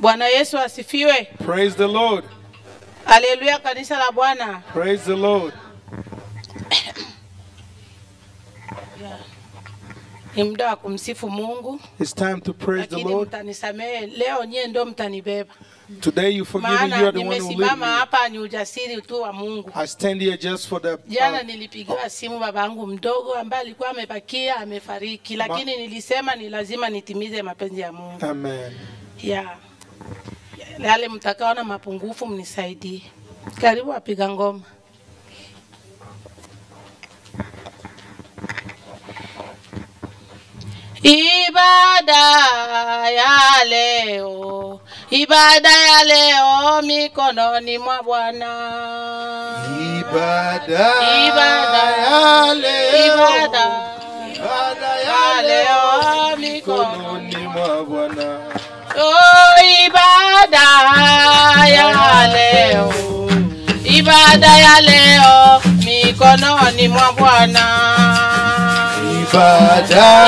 Bwana Yesu asifiwe. Praise the Lord. Haleluya kanisa la Bwana. Praise the Lord. Ni muda wa kumsifu Mungu. It's time to praise the Lord. Mtanisamehe leo nyie ndio mtanibeba. Today you forgive me, you are the one who lead nimesimama hapa ni ujasiri tu wa Mungu. I stand here just for the Jana nilipigiwa simu babangu mdogo ambaye alikuwa amebakia amefariki, lakini nilisema ni lazima nitimize mapenzi ya Mungu. Amen. Yale mtakaona mapungufu mnisaidie. Karibu wapiga ngoma. Ibada ya leo mikononi mwa Bwana. Ibada ya leo mikononi mwa Bwana. Ibada ya leo mikononi mwa Bwana.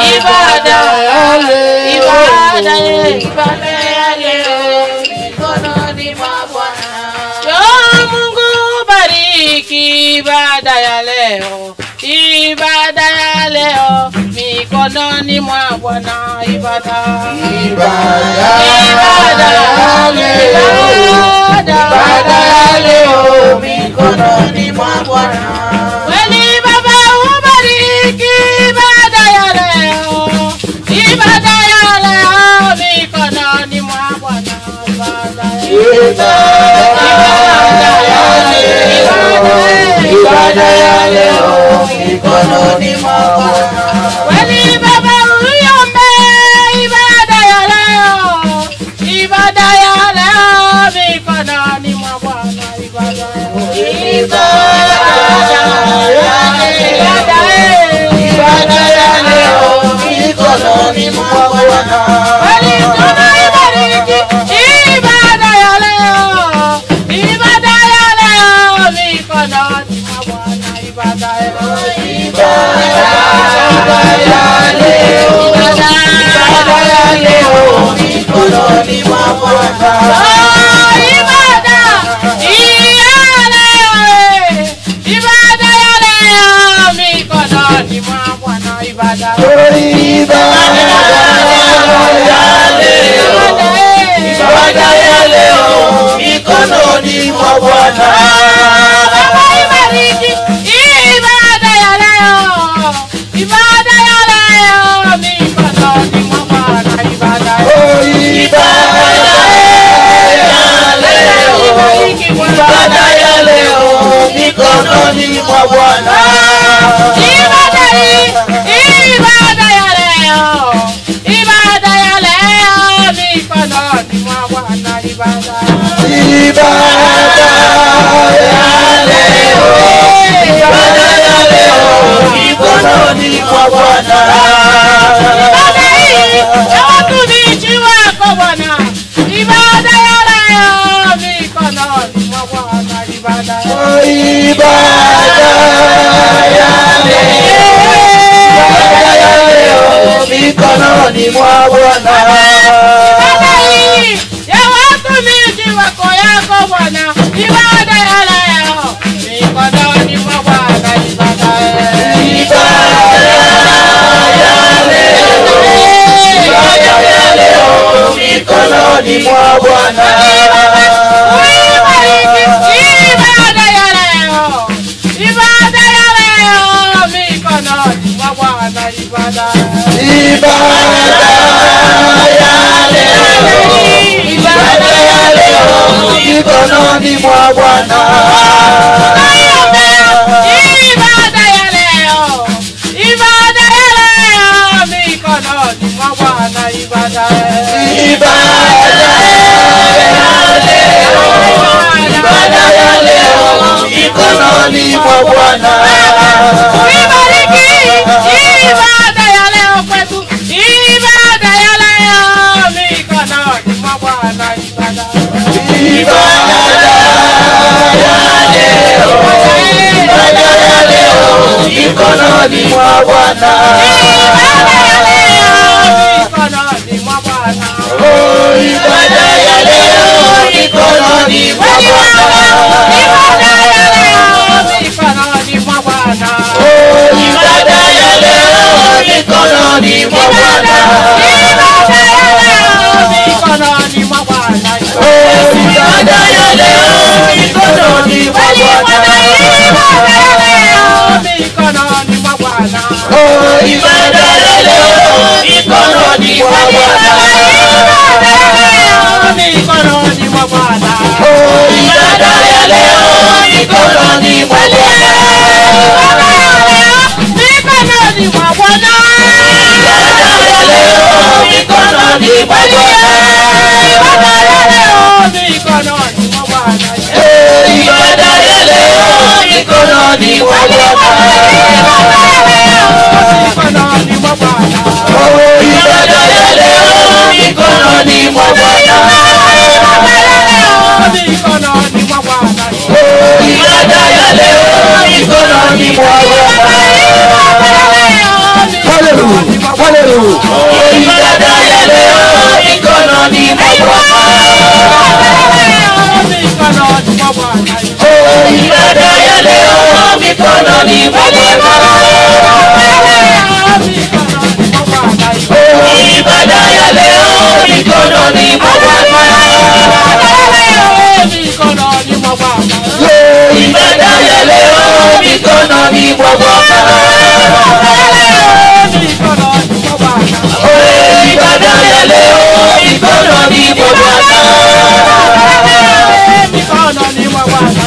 Ibada ya leo mikononi mwa Bwana. Mungu bariki ibada ya leo mikononi mwa Bwana. Ibada ya leo mikononi mwa Bwana. Kweli Baba ubariki ibada ya leo mikononi mwa Bwana. Ibada ya leo mikononi mwa Bwana. Kweli Baba uiombe ibada ya leo mikononi mwa Bwana. Ibada ya leo mikononi mwa Bwana. Kweli tunaibariki ibada ya leo mikononi mwa Bwana. Ibada ya leo mikononi mwa Bwana. Ibada ya leo mikononi mwa Bwana. Mikononi mwa Bwana. Ibada ya leo mikononi mwa Bwana. Mikononi mwa Bwana. Ibada ya leo mikononi mwa Bwana. Mikononi mwa Bwana. Ibada ya leo mikononi mwa Bwana. Mikononi mwa Bwana. Ibada ya leo mikononi mwa Bwana. Mikononi mwa Bwana. Ibada ya leo mikononi mwa Bwana. Mikononi mwa Bwana. Ibada ya leo mikononi mwa Bwana. Mikononi mwa Bwana. Ibada ya leo mikononi mwa Bwana. Mikononi mwa Bwana. Ibada ya leo mikononi mwa Bwana. Hallelujah. Hallelujah. Ibada ya leo mikononi mwa Bwana. Mikononi mwa Bwana. Ibada ya leo mikononi mwa Bwana. Ibada ya leo mikononi mwa Bwana. Mikononi mwa Bwana. Ibada ya leo mikononi mwa Bwana. Mikononi mwa Bwana. Ibada ya leo mikononi mwa Bwana. Mikononi mwa Bwana.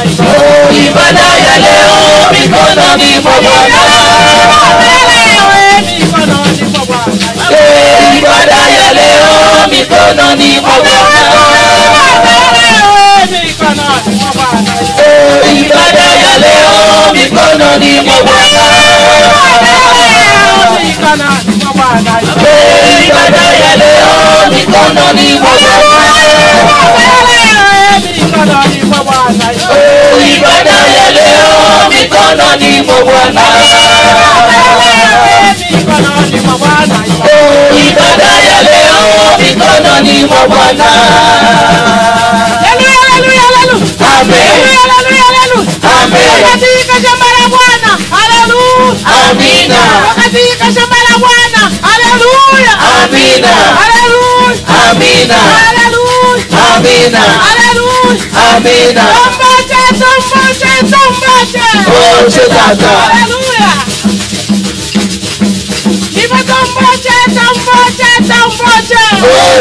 Ibada ya leo mikononi mwa Bwana. Mikononi mwa Bwana. Ibada ya leo mikononi mwa Bwana. Mikononi mwa Bwana. Ibada ya leo mikononi mwa Bwana. Mikononi mwa Bwana. Ibada ya leo mikononi mwa Bwana. Mikononi mwa Bwana. Ibada ya leo mikononi mwa Bwana. Mikononi mwa Bwana. Ibada ya leo mikononi mwa Bwana. Haleluya, haleluya, haleluya. Amen. Haleluya, haleluya. Amen. Katika shamba la Bwana. Haleluya. Amina. Katika shamba la Bwana. Haleluya. Amina. Haleluya. Amina. Haleluya. Amina. Haleluya. Amina. Tomboche, tomboche, tomboche. Oche tata. Haleluya. Nipe tomboche, tomboche, tomboche.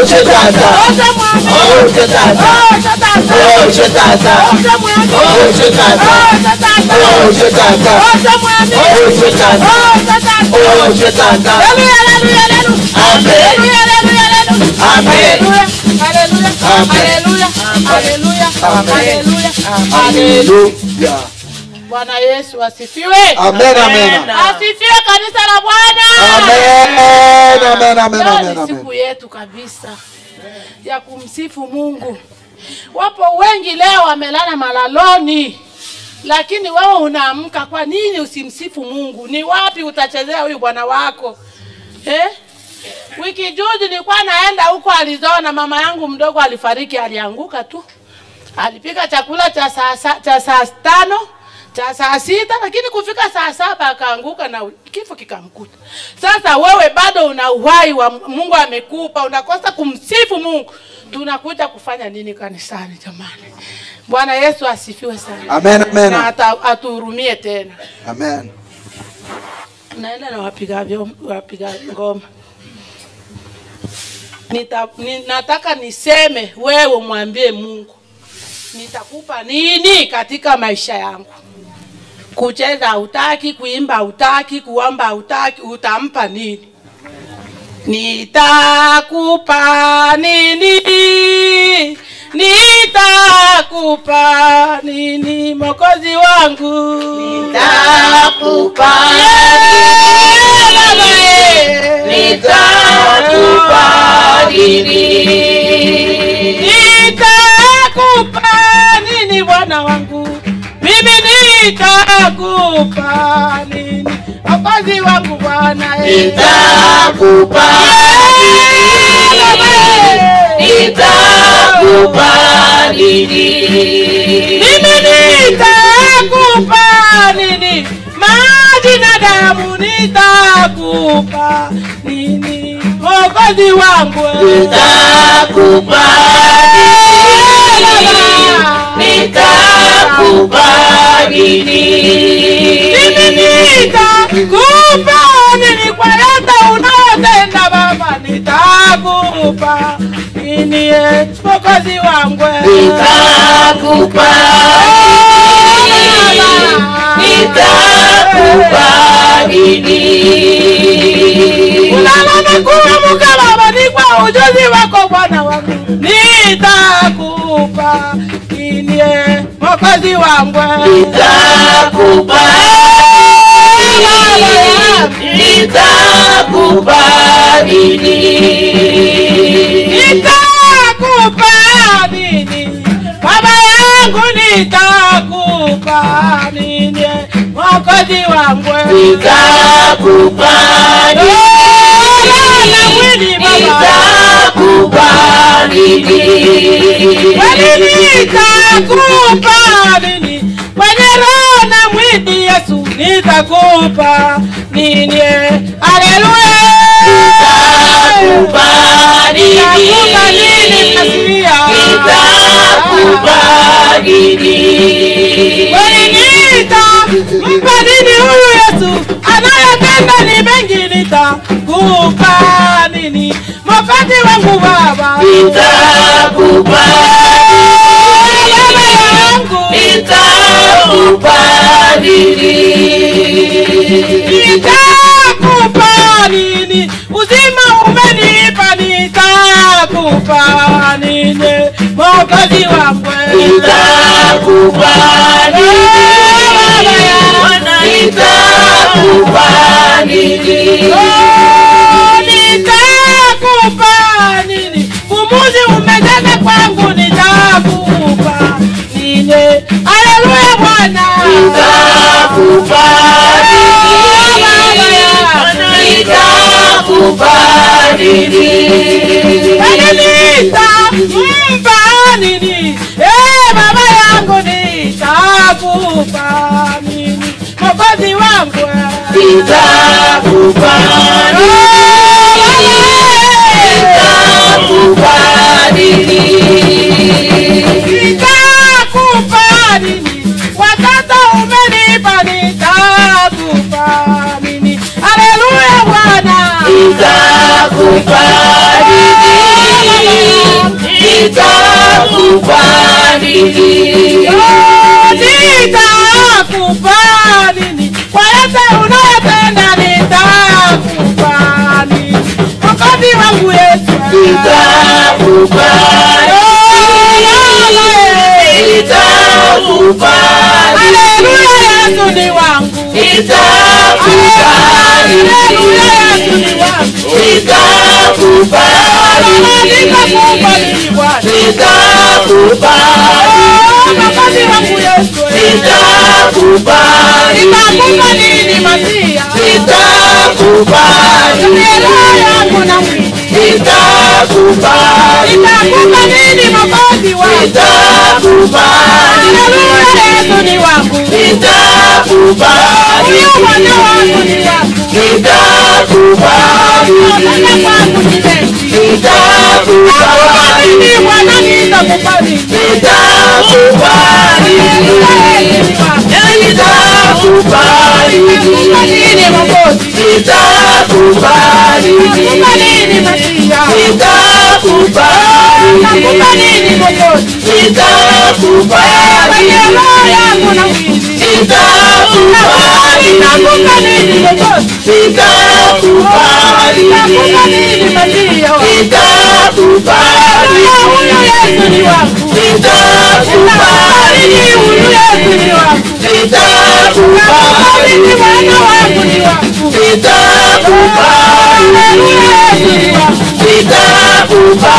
Oche tata. Oche mwami. Oche tata. Oche tata. Oche tata. Oche mwami. Oche tata. Oche tata. Oche tata. Oche mwami. Oche tata. Oche tata. Oche tata. Haleluya, haleluya, haleluya. Amen. Haleluya, haleluya, haleluya. Amen. Haleluya, haleluya, haleluya, haleluya, haleluya. Bwana Yesu asifiwe. Amen, amen. Asifiwe kanisa la Bwana. Amen, amen, amen, Leo amen, ni siku amen. yetu kabisa ya kumsifu Mungu. Wapo wengi leo wamelala malaloni, lakini wewe unaamka. Kwa nini usimsifu Mungu? Ni wapi utachezea huyu Bwana wako? Wiki juzi nilikuwa naenda huko Arizona, mama yangu mdogo alifariki, alianguka tu. Alipika chakula cha saa 5, cha saa 6, lakini kufika saa 7 akaanguka na kifo kikamkuta. Sasa wewe bado una uhai wa Mungu amekupa, unakosa kumsifu Mungu. Tunakuja kufanya nini kanisani jamani? Bwana Yesu asifiwe sana. Amen, amen. Na atuhurumie tena. Amen. Naenda na wapiga ngoma. Nataka niseme, wewe mwambie Mungu, nitakupa nini katika maisha yangu? Kucheza hutaki, kuimba hutaki, kuomba hutaki, utampa nini? Nitakupa nini? Nitakupa nini Mwokozi wangu? Nitakupa nitakupa nini? Nitakupa nini Bwana wangu? Mimi nitakupa nini Mwokozi wangu Bwana? Nitakupa nini? Nitakupa nitakupa nini? Mimi nitakupa nini? Maji na damu nitakupa nini? Mwokozi wangu nitakupa nini? Nitakupa nini? Mimi nitakupa nini? Kwa yote unayotenda Baba nitakupa nini? Mwokozi wangu nitakupa nini? Nitakupa nini? Unalala kuamka Baba ni kwa ujuzi wako Bwana wangu nitakupa nini? Mwokozi wangu nitakupa nitakupa nini? Nitakupa nini? Baba yangu nitakupa nini? Mwokozi wangu nitakupa nini? Nitakupa nini? Nitakupa nini? Kwenye roho na mwili Yesu nitakupa nini? Haleluya! Nitakupa nini? Nitakupa nini? Nitampa nini huyu Yesu anayetenda ni mengi? Nitakupa nini? Mwokozi wangu Baba nitakupa nitakupa nini? Nitakupa nini? Uzima umenipa nitakupa nini? Mwokozi wangu nitakupa nini? Nitakupa nini? Nitakupa nini? Umuzi umejaza kwangu nitakupa nini? Haleluya Bwana nitakupa nini? Nitakupa nini? Nitampa nini? Baba yangu nitakupa nini? Mwokozi wangu nitakupa nini? Nitakupa nini? Nitakupa nini? Watoto umenipa nitakupa nini? Haleluya Bwana nitakupa nini? Nitakupa nini? Nitakupa nini? Kwa yote unayotenda nitakupa nini? Mwokozi wangu Yesu nitakupa nini? Nitakupa nini? Haleluya Yesu ni wangu nitakupa nini? Haleluya Yesu ni wangu nitakupa nini? nitakupa nini Bwana nitakupa Mwokozi wangu Yesu nitakupa nitakupa nini Masia nitakupa roho yangu na mwili nitakupa nitakupa nini Mwokozi wangu nitakupa Haleluya Yesu ni wangu nitakupa Mwana wangu ni wangu nitakupa Mwana wangu ni mengi nitakupa nini Bwana nitakupa nini nitakupa nitakupa nini Mwokozi nitakupa nini Masia nitakupa nini Mwokozi nitakupa roho yangu na mwili nitakupa nini Mwokozi nitakupa nini Masia nitakupa huyu Yesu ni wangu nitakupa huyu Yesu ni wangu nitakupa Mwana wangu ni wangu nitakupa Yesu ni wangu nitakupa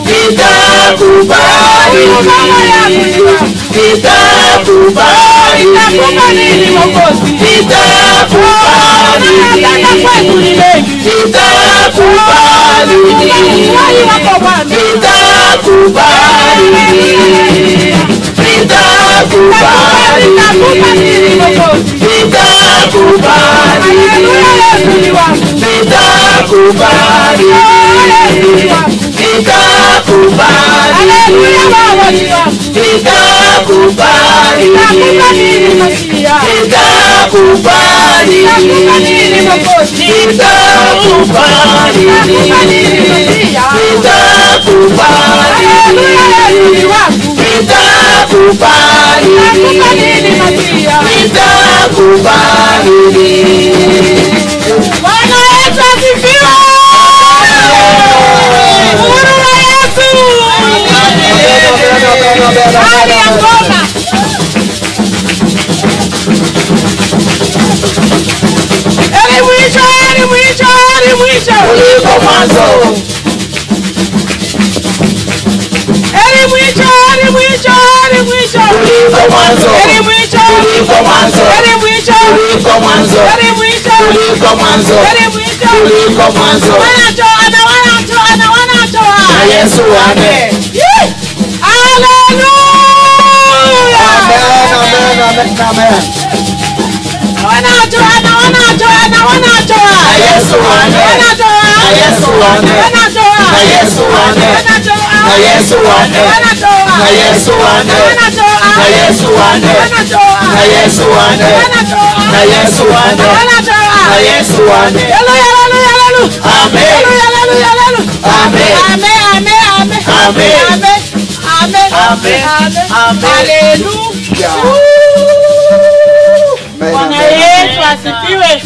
nitakupa mama yangu ni wangu nitakupa nitakupa nini Mwokozi nitakupa nataka kwetu ni mengi nitakupa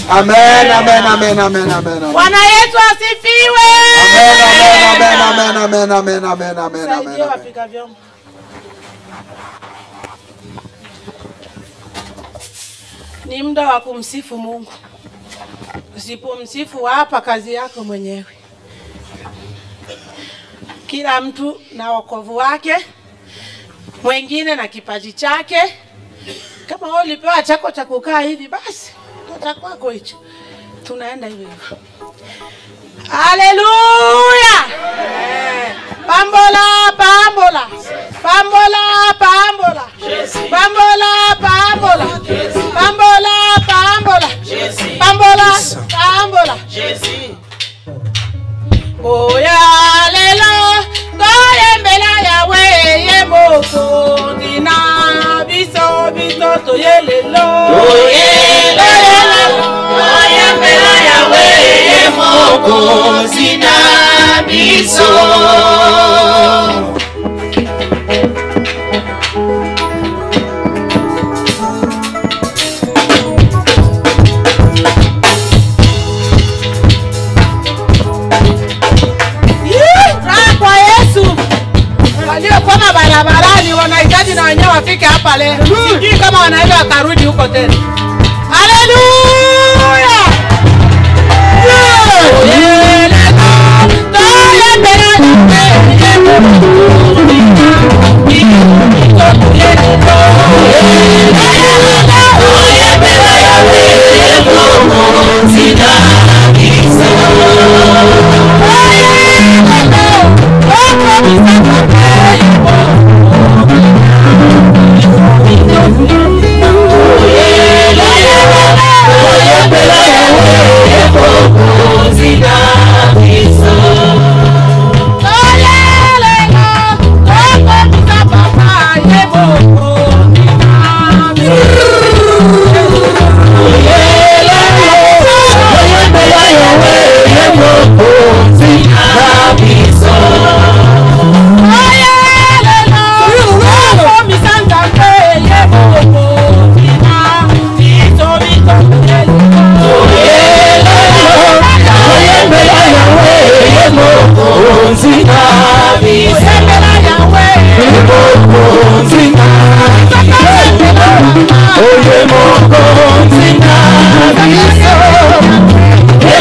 Amen, amen, amen, amen, amen. Bwana Yesu asifiwe. Amen, amen, amen, amen, amen, amen, amen. Wapiga vyombo. Ni muda wa kumsifu Mungu. Usipomsifu hapa kazi yako mwenyewe. Kila mtu na wokovu wake, mwingine na kipaji chake. Kama wewe ulipewa chako cha kukaa hivi basi cha kwako hicho. Tunaenda hivyo hivyo. Haleluya! Pambola, pambola. Pambola, pambola. Pambola, pambola. Pambola, pambola. Pambola, pambola. Oya lelo, goyembela yawe yemoko dina biso biso toyelelo. Oyelo, goyembela yawe yemoko dina biso. Waliokwama barabarani wanahitaji na wenyewe wafike hapa leo. Sijui kama wanaweza wakarudi huko tena. Haleluya!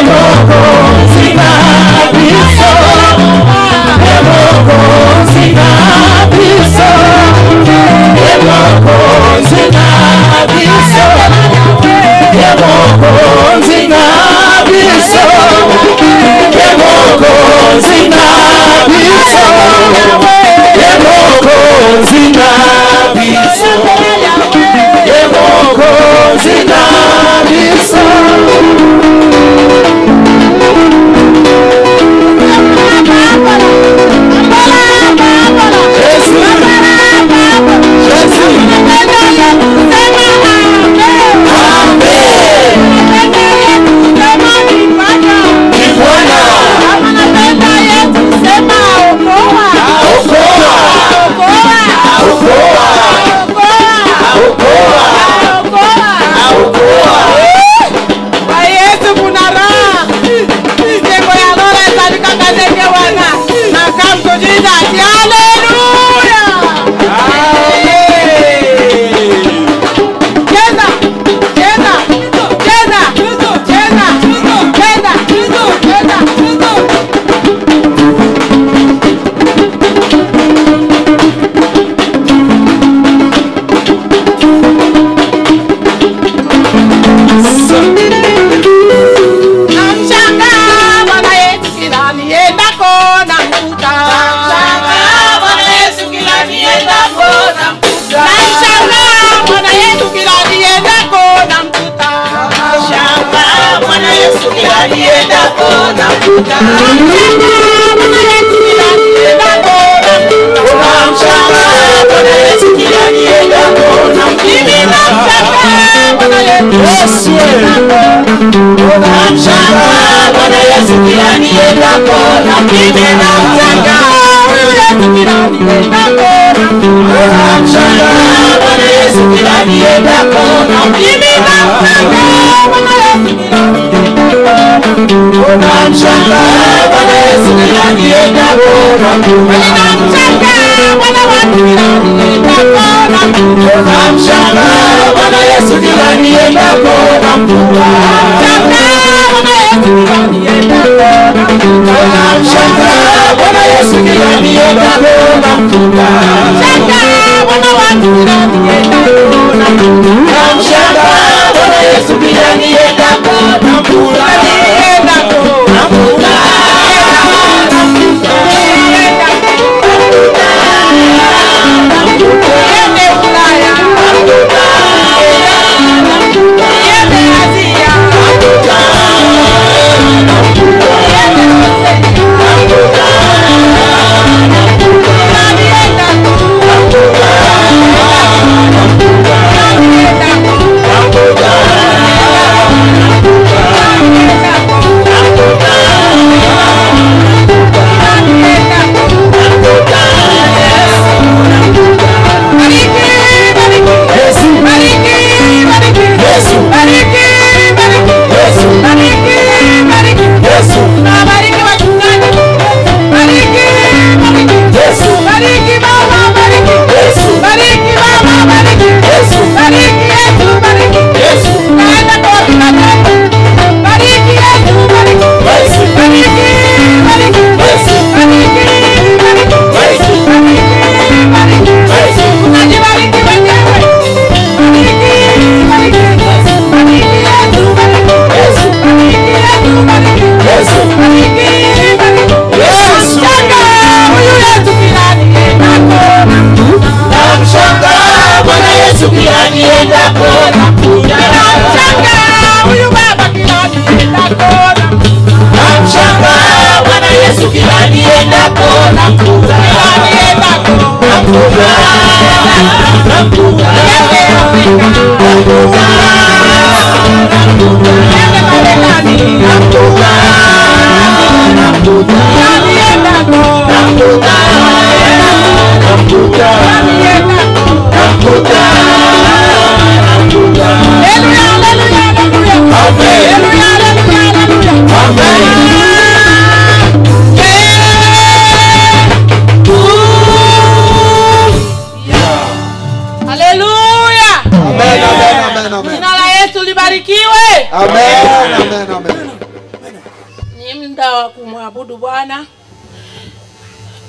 Yemo zina biso Yemoko zina biso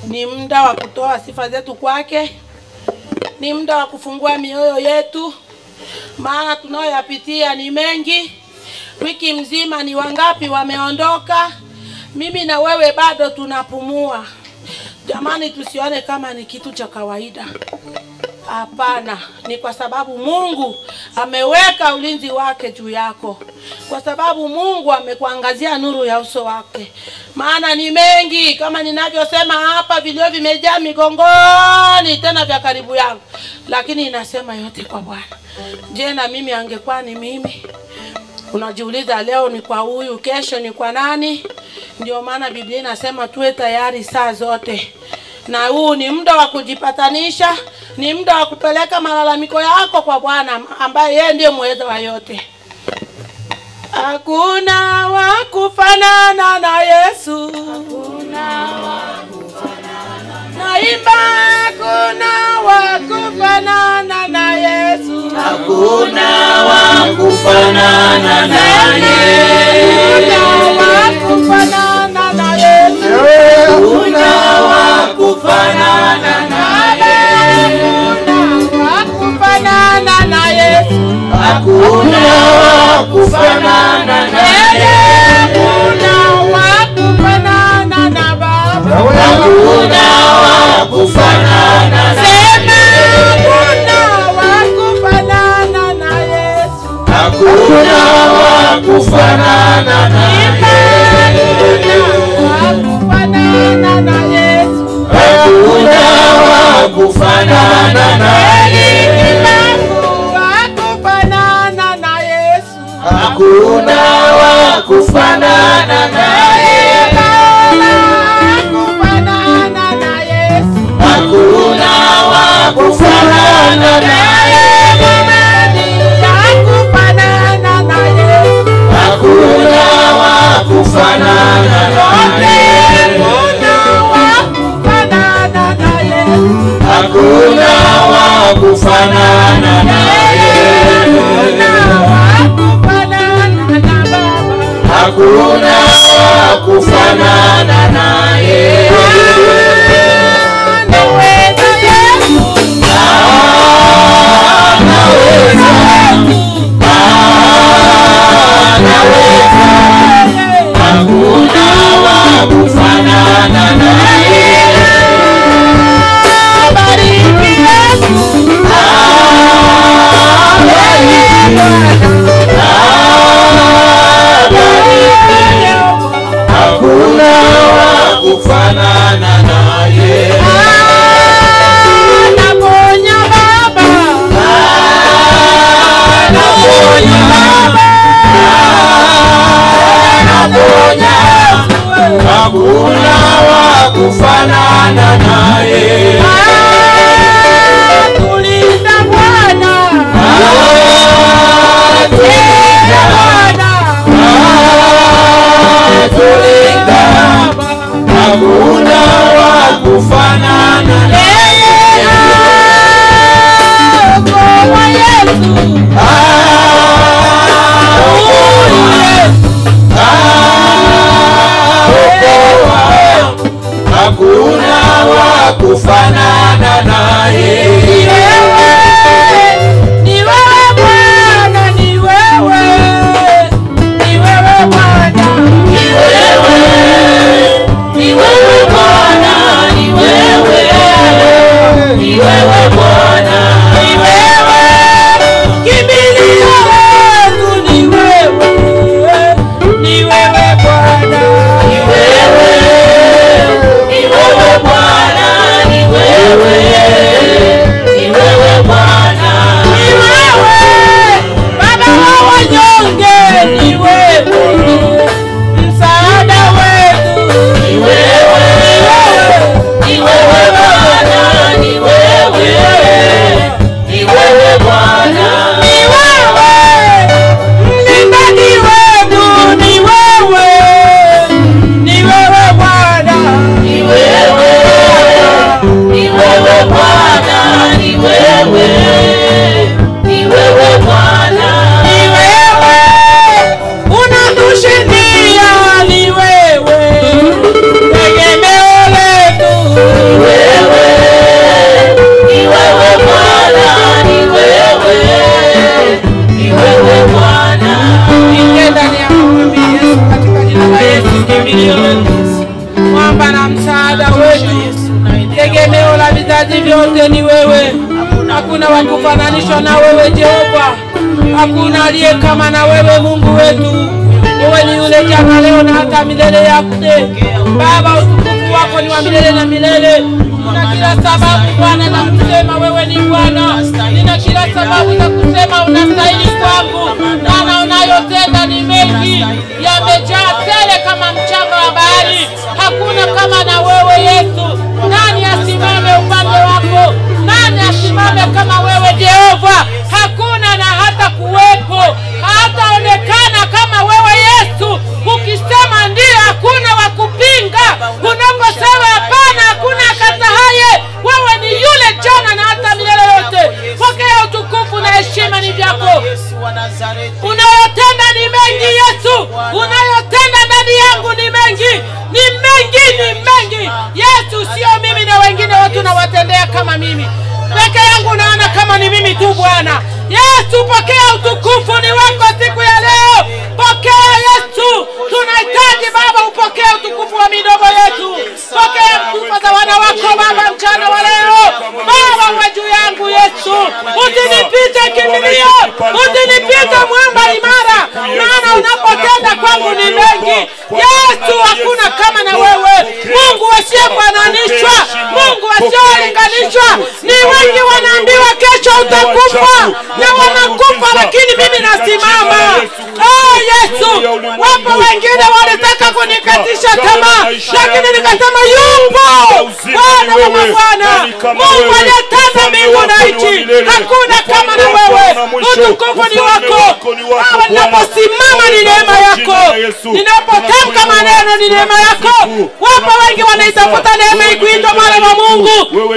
Ni muda wa kutoa sifa zetu kwake. Ni muda wa kufungua mioyo yetu. Maana tunayoyapitia ni mengi. Wiki mzima ni wangapi wameondoka? Mimi na wewe bado tunapumua. Jamani, tusione kama ni kitu cha kawaida. Hapana, ni kwa sababu Mungu ameweka ulinzi wake juu yako. Kwa sababu Mungu amekuangazia nuru ya uso wake. Maana ni mengi kama ninavyosema hapa, vilio vimejaa migongoni tena vya karibu yangu. Lakini inasema yote kwa Bwana. Je, na mimi angekuwa ni mimi? Unajiuliza leo ni kwa huyu, kesho ni kwa nani? Ndio maana Biblia inasema tuwe tayari saa zote. Na huu ni muda wa kujipatanisha, ni muda wa kupeleka malalamiko yako kwa Bwana ambaye yeye ndiye muweza wa yote. Hakuna wa kufanana na Yesu. Hakuna wa kufanana. Naimba hakuna wa kufanana na Yesu. Hakuna wa kufanana na Yesu. Kufanana na Yesu. Hakuna wa kufanana na Yesu. Kufanana na Yesu. Hakuna wa kufanana na Yesu. Hakuna wa kufanana na Baba. Hakuna wa kufanana na Yesu. Hakuna wa kufanana na Yesu. Hakuna wa kufanana na Yesu. Hakuna wa kufanana na Yesu. Hakuna wa kufanana na Hakuna wa kufanana na Hakuna wa kufanana na Hakuna wa kufanana na Hakuna wa kufanana na kufanana naye. Tulinda Bwana, Tulinda Bwana, tulinda, hakuna wa kufanana naye. kwa Yesu, hakuna wa kufanana naye. Ni wewe Bwana, ni wewe, ni wewe Bwana, Ni wewe, ni wewe Bwana, ni wewe, ni wewe Bwana, ni wewe, kimbilio letu, ni wewe, ni wewe Bwana, ni wewe, ni wewe Bwana, ni wewe, ni wewe Bwana, ni wewe, Baba wa wanyonge, ni wewe, msaada wetu, ni wewe, ni wewe Bwana, ni wewe, ni wewe Bwana, ni wewe, mlindaji wetu, ni wewe, ni wewe Bwana, ni wewe, ni wewe Bwana, ni wewe, ni wewe Bwana, ni wewe, unatushindia, ni wewe, tegemeo letu, ni wewe, ni wewe Bwana, ni wewe, ni wewe Bwana. ingia ndani ya maombi Yesu, katika jina la Yesu, kimbilio letu, mwamba na msaada wetu Yesu. tegemeo la vizazi vyote ni wewe. Hakuna wa kufananishwa na wewe Jehova. Hakuna aliye kama na wewe Mungu wetu. Wewe ni yule jana leo na hata milele yote. Baba, utukufu wako ni wa milele na milele. Nina kila sababu Bwana na kusema wewe ni Bwana. Nina kila sababu za kusema unastahili kwangu. Maana unayotenda ni mengi, yamejaa tele kama mchanga wa bahari. Hakuna kama na wewe Yesu. Nani asimame upande wako? Nani asimame kama wewe Jehova? Hakuna na hata kuwepo, hataonekana kama wewe Yesu. Ukisema ndio, hakuna wa kupinga. Unaposema hapana, hakuna akatahaye. Wewe ni yule jana na hata milele yote. Pokea utukufu na heshima ni vyako. Unayotenda ni mengi Yesu. Unayotenda ndani yangu ni mengi. Ni mengi, ni mengi. Yesu, sio mimi na wengine watu nawatendea kama mimi. Peke yangu naona kama ni mimi tu Bwana. Yesu, pokea utukufu ni wako siku ya leo. Pokea Yesu. Tunahitaji Baba upokea utukufu wa midomo yetu. Pokea sifa za wana wako Baba mchana wa leo. Baba wa juu yangu Yesu. Usinipite kimbilio. Usinipite mwamba imara. Maana unapotenda kwangu ni mengi. Yesu, hakuna kama na wewe. Mungu asiyefananishwa. Mungu asiyelinganishwa. Ni wengi wanaambiwa kesho utakufa. Na wanakufa lakini mimi nasimama. Oh Yesu, wapo wengine walitaka kunikatisha tamaa, lakini nikasema yupo Bwana wa Bwana, Mungu aliyetanda mbingu na nchi. Hakuna kama na wewe. Utukufu ni wako. Baba, ninaposimama ni neema yako. Ninapotamka maneno ni neema yako. Wapo wengi wanaitafuta neema ikuitwa mwana wa Mungu,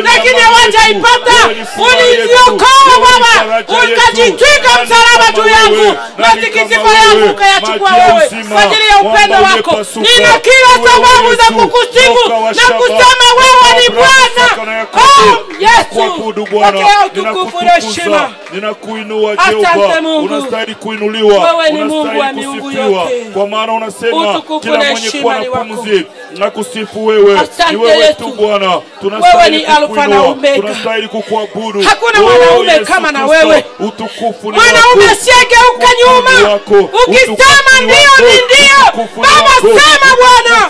lakini hawajaipata. Uliniokoa Baba, ukajitwika msalaba juu yangu. Masikitiko yangu ukayachukua wewe kwa ajili ya upendo wako. Nina kila sababu za kukusifu na kusema wewe ni Bwana. Oh Yesu, pokea utukufu na heshima. Ninakuinua Jehova, unastahili kuinuliwa, unastahili kusifiwa, kwa maana unasema kila mwenye kuwa na pumzi na kusifu wewe. Ni wewe tu Bwana, tunastahili kukuinua, tunastahili kukuabudu. Hakuna mwanaume kama na wewe. Utukufu ni mwanaume asiyegeuka nyuma. Ukisema ndio ni ndio. Baba, sema Bwana.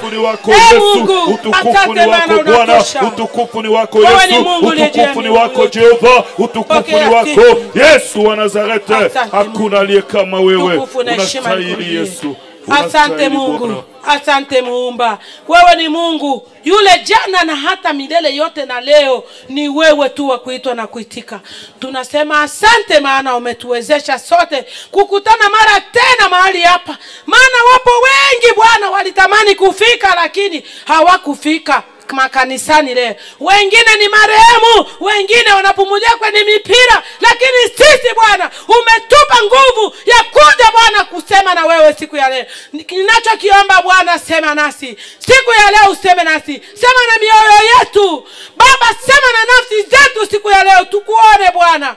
Mungu, utukufu ni wako Bwana, utukufu ni wako Yesu, utukufu ni wako Jehova, utukufu ni wako Yesu wa Nazareti. Hakuna aliye kama wewe. Unastahili Yesu. Asante Mungu. Asante Muumba. Wewe ni Mungu yule jana na hata milele yote, na leo ni wewe tu wa kuitwa na kuitika. Tunasema asante, maana umetuwezesha sote kukutana mara tena mahali hapa. Maana wapo wengi Bwana walitamani kufika lakini hawakufika makanisani leo. Wengine ni marehemu, wengine wanapumulia kwenye mipira, lakini sisi Bwana umetupa nguvu ya kuja Bwana kusema na wewe siku ya leo. Ninachokiomba Bwana, sema nasi siku ya leo, useme nasi, sema na mioyo yetu Baba, sema na nafsi zetu siku ya leo. Tukuone Bwana,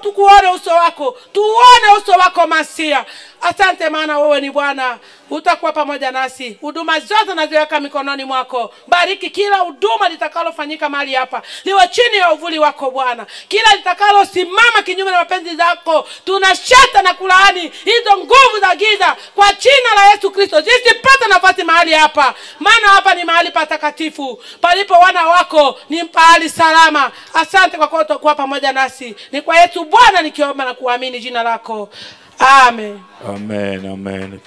tukuone uso wako, tuone uso wako Masia. Asante, maana wewe ni Bwana, utakuwa pamoja nasi. Huduma zote naziweka mikononi mwako. Bariki kila huduma litakalofanyika mahali hapa, liwe chini ya uvuli wako Bwana. Kila litakalo simama kinyume na mapenzi zako, tunashata na kulaani hizo nguvu za giza kwa jina la Yesu Kristo. Zisipate nafasi mahali hapa, maana hapa ni mahali patakatifu. Palipo wana wako ni mahali salama. Asante kwa kuwa utakuwa pamoja nasi. Ni kwa Yesu Bwana nikiomba na kuamini jina lako. Amen. Amen, amen.